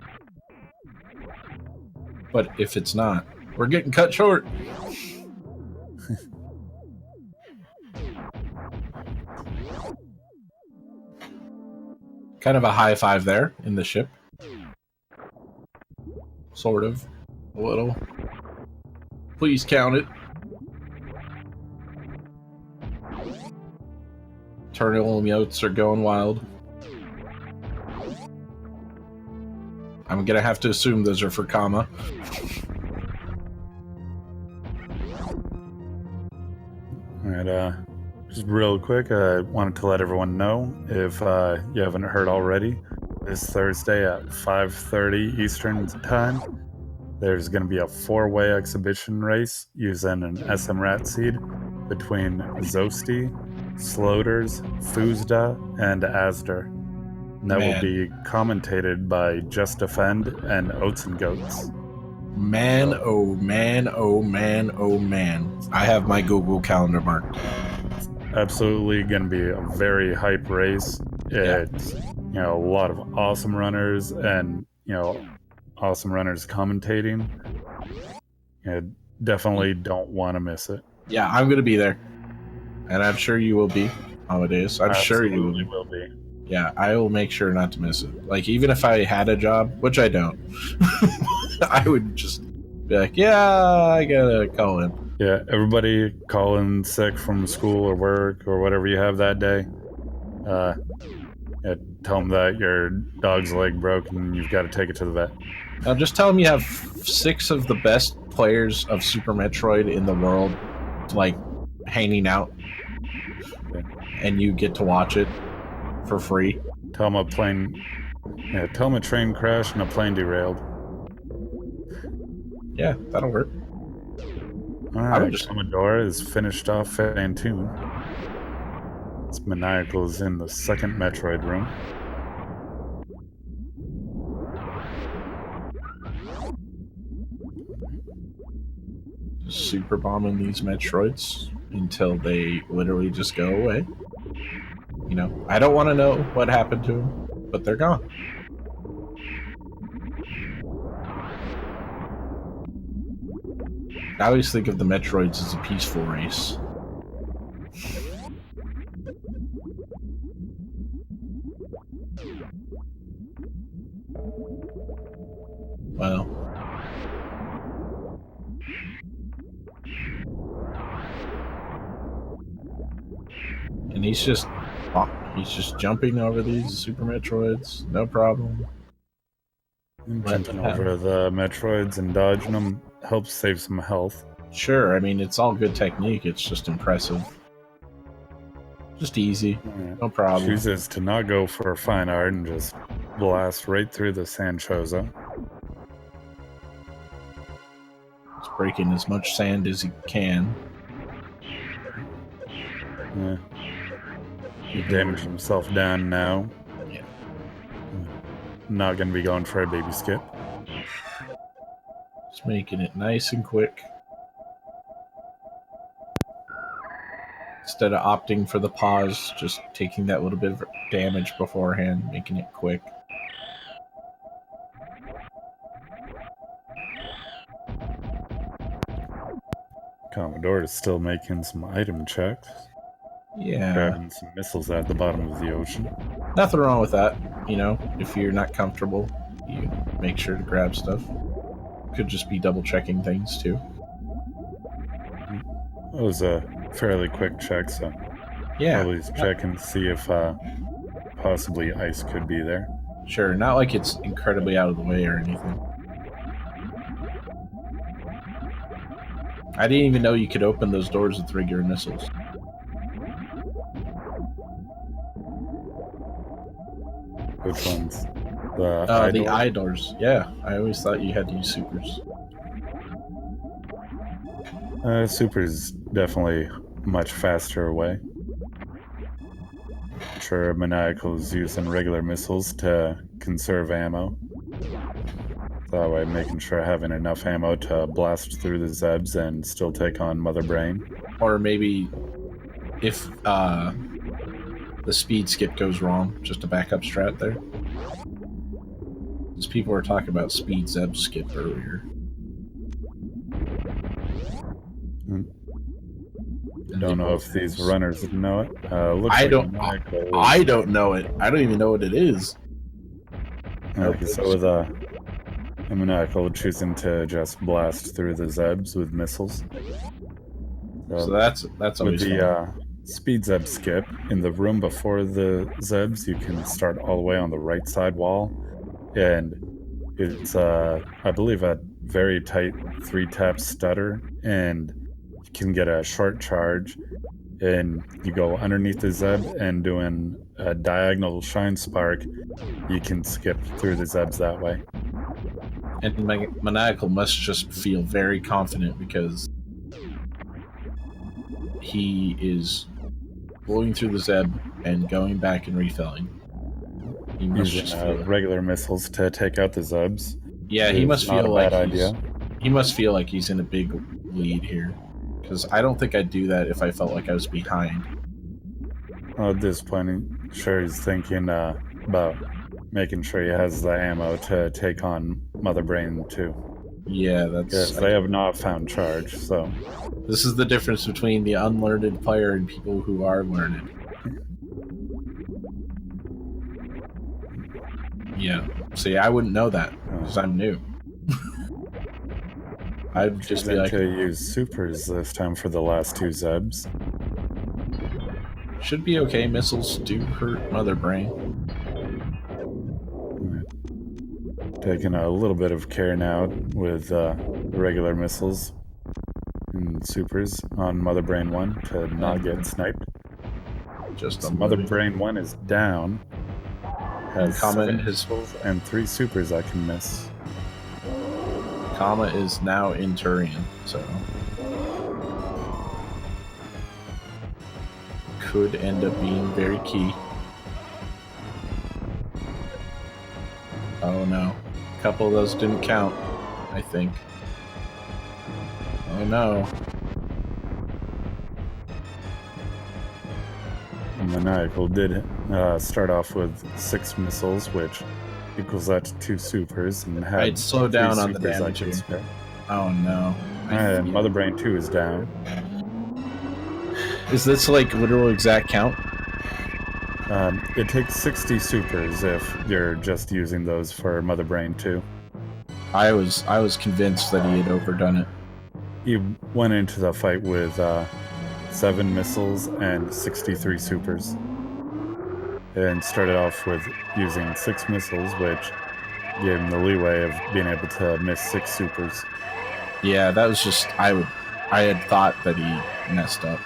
But if it's not, we're getting cut short. Kind of a high five there in the ship. Sort of. A little. Please count it. Eternal Yotes are going wild. I'm gonna have to assume those are for Kama. Alright, just real quick, I wanted to let everyone know, if you haven't heard already, this Thursday at 5:30 Eastern Time, there's going to be a 4-way exhibition race using an SMRAT seed between Zosti, Sloters, Fuzda, and Asder. And that will be commentated by Just Defend and Oats and Goats. Man, oh man, oh man, oh man. I have my Google Calendar marked. Absolutely going to be a very hype race. It's, a lot of awesome runners and, awesome runners commentating. Definitely don't want to miss it. Yeah, I'm going to be there. And I'm sure you will be, Amadeus. I'm sure you will be. Yeah, I will make sure not to miss it. Like, even if I had a job, which I don't, I would just Be like, yeah, I gotta call in. Yeah, everybody call in sick from school or work or whatever you have that day. Yeah, tell them that your dog's leg broke and you've got to take it to the vet. Now just tell them you have 6 of the best players of Super Metroid in the world, like, hanging out. Yeah. And you get to watch it for free. Tell them tell them a train crash and a plane derailed. Yeah, that'll work. Alright, Kamadora is finished off Fantoon. This Maniacal is in the second Metroid room. Super bombing these Metroids until they literally just go away. You know, I don't want to know what happened to them, but they're gone. I always think of the Metroids as a peaceful race. Well. And he's just jumping over these Super Metroids, no problem. Jumping over the Metroids and dodging them helps save some health. Sure, I mean, it's all good technique, it's just impressive. Just easy, no problem. Chooses to not go for fine art and just blast right through the Sanchoza. He's breaking as much sand as he can. Yeah. He damaged himself down now. Yeah. Not going to be going for a baby skip. Just making it nice and quick. Instead of opting for the pause, just taking that little bit of damage beforehand, making it quick. Kamadora is still making some item checks. Yeah. Grabbing some missiles at the bottom of the ocean. Nothing wrong with that. You know, if you're not comfortable, you make sure to grab stuff. Could just be double checking things too. It was a fairly quick check, so yeah, always check and see if possibly ice could be there. Sure, not like it's incredibly out of the way or anything. I didn't even know you could open those doors with regular missiles. Which ones? The eye doors. Yeah, I always thought you had to use supers. Super's definitely much faster way. Sure, Maniacal is using regular missiles to conserve ammo. That way, making sure having enough ammo to blast through the Zebs and still take on Mother Brain. Or maybe if the speed skip goes wrong, just a backup strat there. Because people were talking about speed Zeb skip earlier. Don't know if these runners know it. I don't know it. I don't even know what it is. Okay, so with Maniacal choosing to just blast through the Zebs with missiles. So that's always with the speed Zeb skip in the room before the Zebs. You can start all the way on the right side wall, and it's I believe a very tight 3-tap stutter, and you can get a short charge, and you go underneath the Zeb and doing a diagonal shine spark. You can skip through the Zebs that way. And Maniacal must just feel very confident because he is blowing through the Zeb and going back and refilling. He must using just feel regular missiles to take out the Zebs. Yeah, he must feel like he must feel like he's in a big lead here. Because I don't think I'd do that if I felt like I was behind. Well, at this point, I'm sure he's thinking about making sure he has the ammo to take on Mother Brain too. Yeah, that's... Yes, they have not found charge, so... This is the difference between the unlearned player and people who are learned. Yeah. See, I wouldn't know that, because I'm new. I'd just be like, to use supers this time for the last two Zebs. should be okay. Missiles do hurt Mother Brain. Taking a little bit of care now with the regular missiles and supers on Mother Brain 1 to not get sniped. Just So Mother Brain 1 is down. Has Kama 7 is- missiles and 3 supers I can miss. Kama is now in Turian, so could end up being very key. Oh no. A couple of those didn't count, I think. Oh no. Maniacal did start off with 6 missiles, which equals that to 2 supers, and had I'd slow 3 down on the supers I damage can here. spare. Oh no. And Mother Brain 2 is down. Is this like literal exact count? It takes 60 supers if you're just using those for Mother Brain 2. I was convinced that he had overdone it. He went into the fight with 7 missiles and 63 supers. And started off with using 6 missiles, which gave him the leeway of being able to miss 6 supers. Yeah, that was just I had thought that he messed up.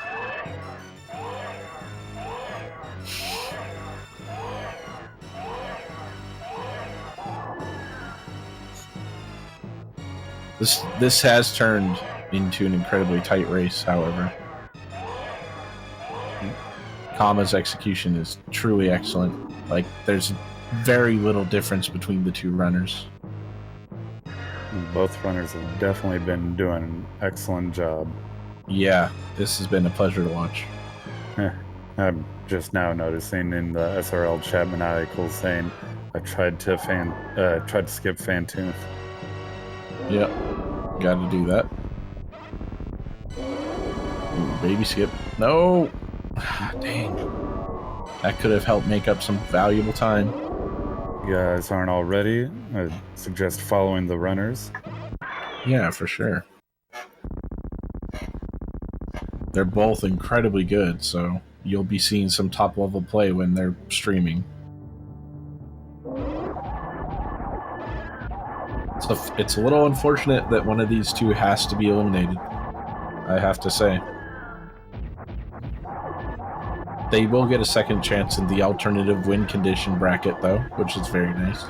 This has turned into an incredibly tight race, however. Kama's execution is truly excellent. Like, there's very little difference between the two runners. Both runners have definitely been doing an excellent job. Yeah, this has been a pleasure to watch. I'm just now noticing in the SRL chat Maniacal saying I tried to skip Fantooth. Yep, got to do that. Ooh, baby skip. No! Dang. That could have helped make up some valuable time. You guys aren't already? I suggest following the runners. Yeah, for sure. They're both incredibly good, so you'll be seeing some top-level play when they're streaming. So it's a little unfortunate that one of these two has to be eliminated, I have to say. They will get a second chance in the alternative win condition bracket, though, which is very nice.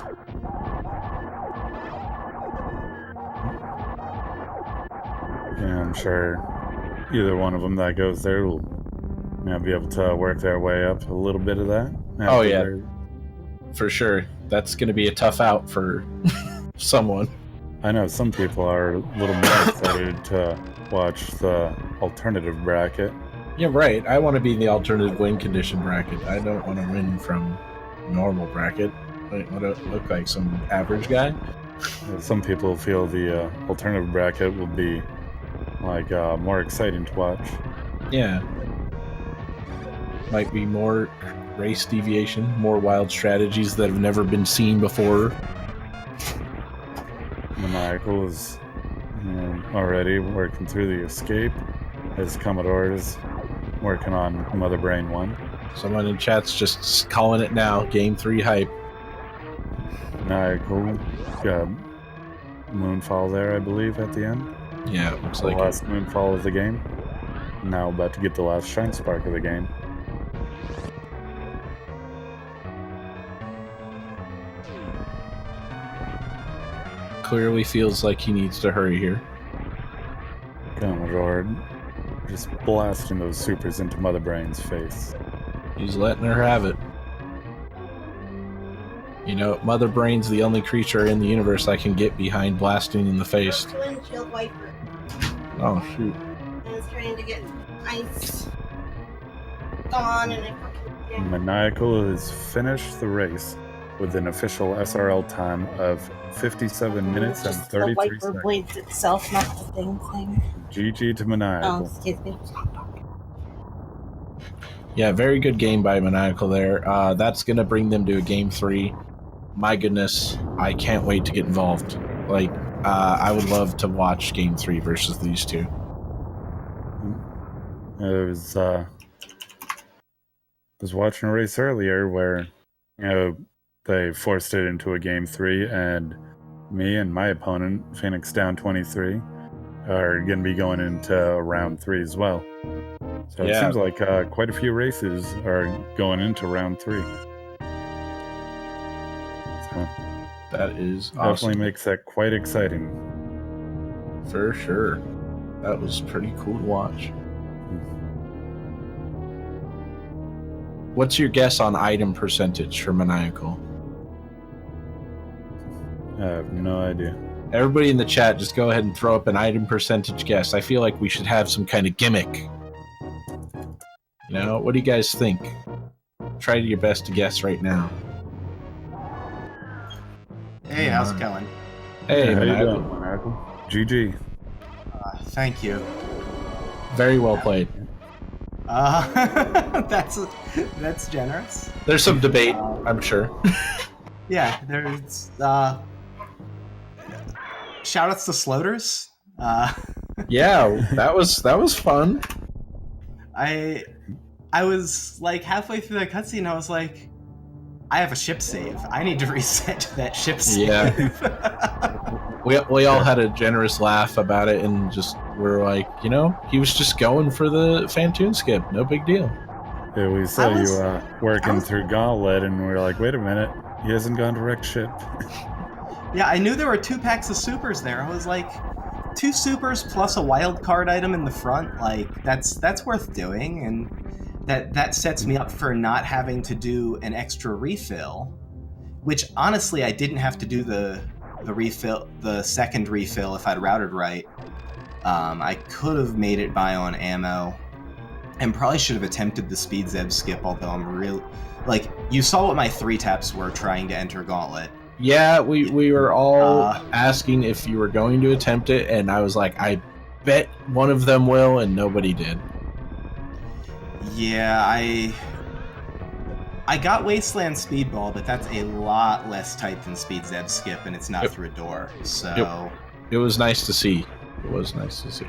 Yeah, I'm sure either one of them that goes there will be able to work their way up a little bit of that. Oh, yeah. For sure. That's going to be a tough out for someone. I know some people are a little more excited to watch the alternative bracket. Yeah, right. I want to be in the alternative win condition bracket. I don't want to win from normal bracket. I want to look like some average guy. Some people feel the alternative bracket will be like more exciting to watch. Yeah. Might be more race deviation, more wild strategies that have never been seen before. Maniacal is already working through the escape, as Kamadora is working on Mother Brain 1. Someone in chat's just calling it now. Game 3 hype. Maniacal got Moonfall there, I believe, at the end. Yeah, it looks The like last Moonfall of the game. Now about to get the last Shine Spark of the game. clearly feels like he needs to hurry here. Kamadora just blasting those supers into Mother Brain's face. He's letting her have it. You know, Mother Brain's the only creature in the universe I can get behind blasting in the face. Windshield wiper. Oh, shoot. I was trying to get ice gone and it fucking Maniacal has finished the race with an official SRL time of 57 minutes and Just 33 the wiper seconds. blades itself, not the thing. GG to Oh, Maniacal. excuse me. Yeah, very good game by Maniacal there. That's going to bring them to a game 3. My goodness, I can't wait to get involved. Like, I would love to watch Game 3 versus these two. It was watching a race earlier where, they forced it into a Game 3, and me and my opponent, Phoenix Down 23, are going to be going into round 3 as well. So it Yeah. seems like quite a few races are going into round 3. So That is definitely awesome. makes that quite exciting. For sure. That was pretty cool to watch. What's your guess on item percentage for Maniacal? I have no idea. Everybody in the chat, just go ahead and throw up an item percentage guess. I feel like we should have some kind of gimmick. You know, what do you guys think? Try your best to guess right now. Hey, how's it going? Hey, how you Maniacal. doing, Maniacal? GG. Thank you. Very well played. That's generous. There's some debate, I'm sure. Yeah, there's shoutouts to Sloaters. Yeah, that was fun. I was like halfway through that cutscene, I was like, I have a ship save. I need to reset that ship save. Yeah. We all had a generous laugh about it, and just we're like, you know, he was just going for the Fantoon skip. No big deal. Yeah, we saw was- you working through Gauntlet, and we were like, wait a minute, he hasn't gone to wreck ship. Yeah, I knew there were 2 packs of supers there. I was like, 2 supers plus a wild card item in the front, like that's worth doing, and that sets me up for not having to do an extra refill, which honestly I didn't have to do the refill, the second refill if I'd routed right. I could have made it by on ammo, and probably should have attempted the speed Zeb skip, although I'm real like, you saw what my 3 taps were trying to enter Gauntlet. Yeah, we were all asking if you were going to attempt it, and I was like, I bet one of them will, and nobody did. Yeah, I got Wasteland Speedball, but that's a lot less tight than Speed Zeb Skip, and it's not through a door. So it was nice to see. It was nice to see.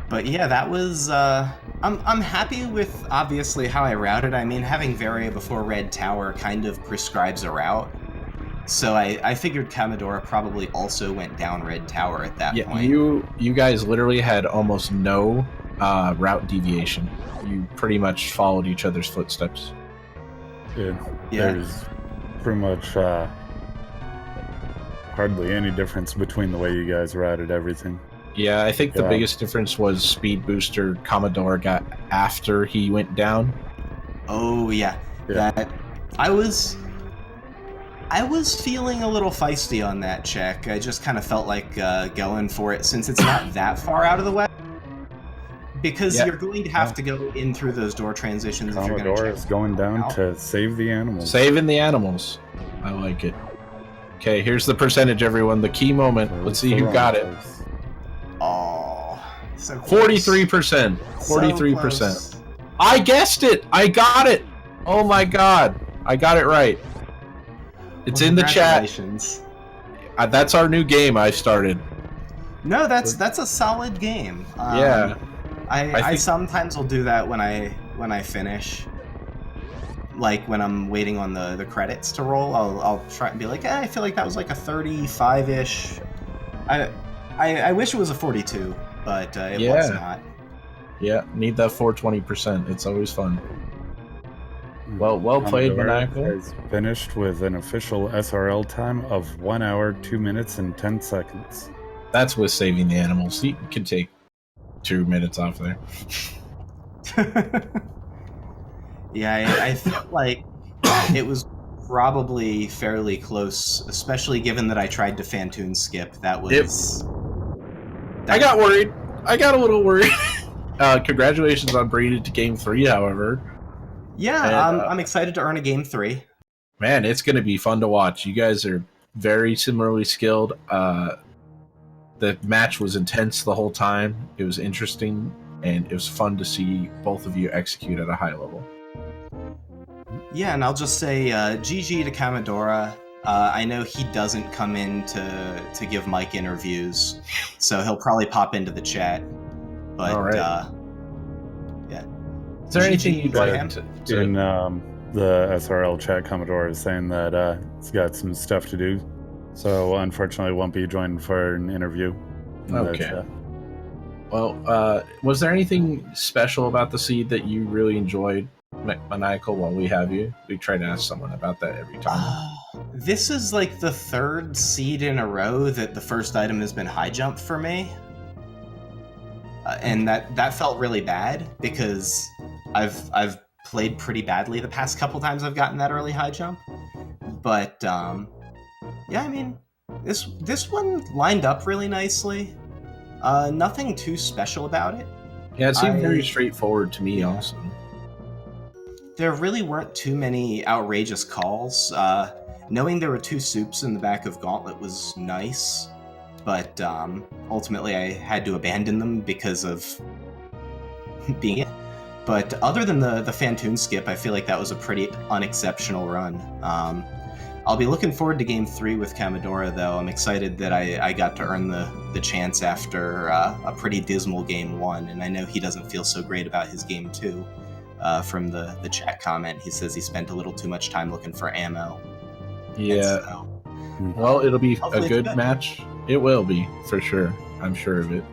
But yeah, that was I'm happy with obviously how I routed. I mean, having Varia before Red Tower kind of prescribes a route. So I figured Kamadora probably also went down Red Tower at that point. You guys literally had almost no route deviation. You pretty much followed each other's footsteps. Yeah. Yeah. There's pretty much hardly any difference between the way you guys routed everything. Yeah, I think the biggest difference was Speed Booster Kamadora got after he went down. Oh yeah. That I was feeling a little feisty on that check. I just kind of felt like going for it since it's not that far out of the way. Because you're going to have to go in through those door transitions if you're going to check. Kamadora is going down to save the animals. Saving the animals. I like it. Okay, here's the percentage, everyone. The key moment. Let's see who got it. Oh, so close. 43%. 43%. So I guessed it. I got it. Oh my god. I got it right. It's in the chat. Congratulations. That's our new game I started. No, that's a solid game. Yeah. I think- sometimes will do that when I finish. Like when I'm waiting on the credits to roll, I'll try and be like, I feel like that was like a 35-ish. I wish it was a 42, but it was not. Yeah, need that 420%. It's always fun. Well played, Kamadora Maniacal. has finished with an official SRL time of 1 hour, 2 minutes, and 10 seconds. That's with saving the animals. You can take 2 minutes off there. Yeah, I felt like it was probably fairly close, especially given that I tried to Fantoon skip. That was... I got worried. I got a little worried. Congratulations on bringing it to Game 3, however. Yeah, And, I'm excited to earn a Game 3. Man, it's going to be fun to watch. You guys are very similarly skilled. The match was intense the whole time. It was interesting, and it was fun to see both of you execute at a high level. Yeah, and I'll just say GG to Kamadora. I know he doesn't come in to give Mike interviews, so he'll probably pop into the chat. But All right. Yeah. Is there anything you'd like him? to In the SRL chat, Kamadora is saying that he's got some stuff to do, so unfortunately won't be joined for an interview. Okay. Well, was there anything special about the seed that you really enjoyed, Maniacal, while we have you? We try to ask someone about that every time. This is like the third seed in a row that the first item has been high jump for me. And that felt really bad because I've played pretty badly the past couple times I've gotten that early high jump. But yeah, I mean, this one lined up really nicely. Nothing too special about it. Yeah, it seemed very straightforward to me also. There really weren't too many outrageous calls. Knowing there were 2 soups in the back of Gauntlet was nice, but ultimately I had to abandon them because of being it. But other than the Fantoon skip, I feel like that was a pretty unexceptional run. I'll be looking forward to Game 3 with Kamadora, though. I'm excited that I got to earn the chance after a pretty dismal Game 1, and I know he doesn't feel so great about his Game 2. From the chat comment, he says he spent a little too much time looking for ammo. Yeah. So, well, it'll be a hopefully good match. It will be, for sure. I'm sure of it.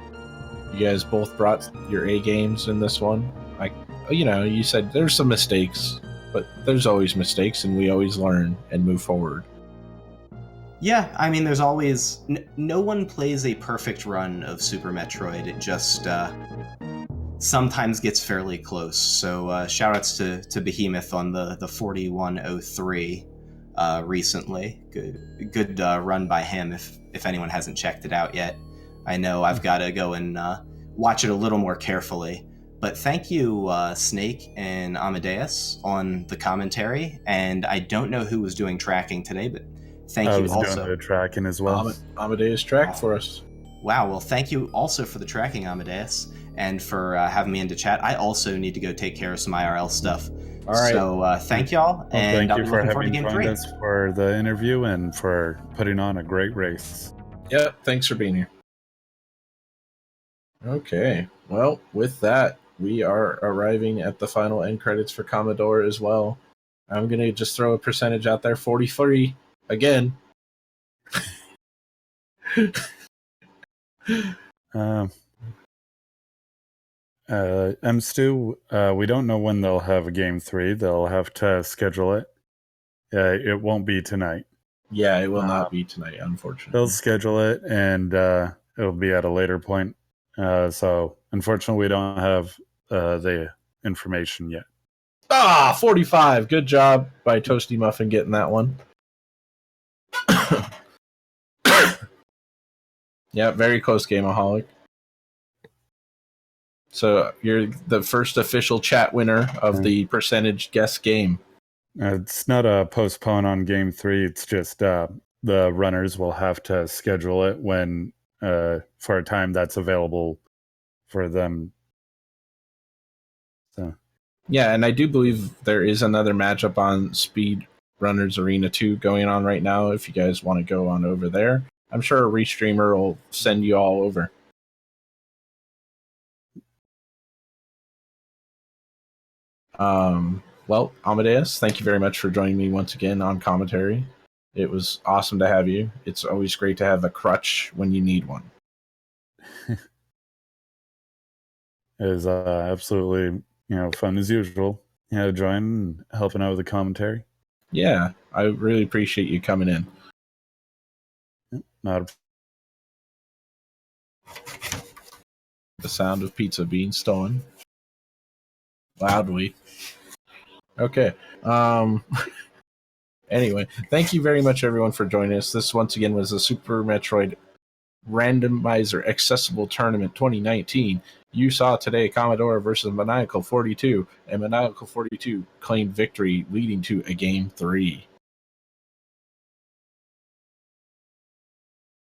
You guys both brought your A games in this one. You said there's some mistakes, but there's always mistakes, and we always learn and move forward. Yeah, I mean, there's always... no one plays a perfect run of Super Metroid. It just sometimes gets fairly close. So shoutouts to Behemoth on the 4103 recently. Good run by him if anyone hasn't checked it out yet. I know I've got to go and watch it a little more carefully. But thank you, Snake and Amadeus, on the commentary. And I don't know who was doing tracking today, but thank you also. I was doing the tracking as well. Amadeus tracked for us. Wow, well, thank you also for the tracking, Amadeus, and for having me into chat. I also need to go take care of some IRL stuff. All right. So thank y'all, and thank I'll you be for looking forward to having Game joined 3. us for the interview and for putting on a great race. Yeah, thanks for being here. Okay, well, with that, we are arriving at the final end credits for Commodore as well. I'm going to just throw a percentage out there, 43, again. Stu, we don't know when they'll have a Game 3. They'll have to schedule it. It won't be tonight. Yeah, it will not be tonight, unfortunately. They'll schedule it, and it'll be at a later point. So, unfortunately, we don't have the information yet. 45. Good job by Toasty Muffin getting that one. Yeah, very close, Gameaholic. So you're the first official chat winner of the percentage guess game. It's not a postpone on Game 3. It's just the runners will have to schedule it when for a time that's available for them. So. Yeah, and I do believe there is another matchup on Speed Runners Arena 2 going on right now. If you guys want to go on over there, I'm sure a restreamer will send you all over. Well, Amadeus, thank you very much for joining me once again on commentary. It was awesome to have you. It's always great to have a crutch when you need one. It is absolutely fun as usual. Joining and helping out with the commentary. Yeah, I really appreciate you coming in. Not the sound of pizza being stolen loudly. Okay. Anyway, thank you very much, everyone, for joining us. This once again was the Super Metroid Randomizer Accessible Tournament 2019. You saw today Kamadora versus Maniacal42, and Maniacal42 claimed victory, leading to a Game 3.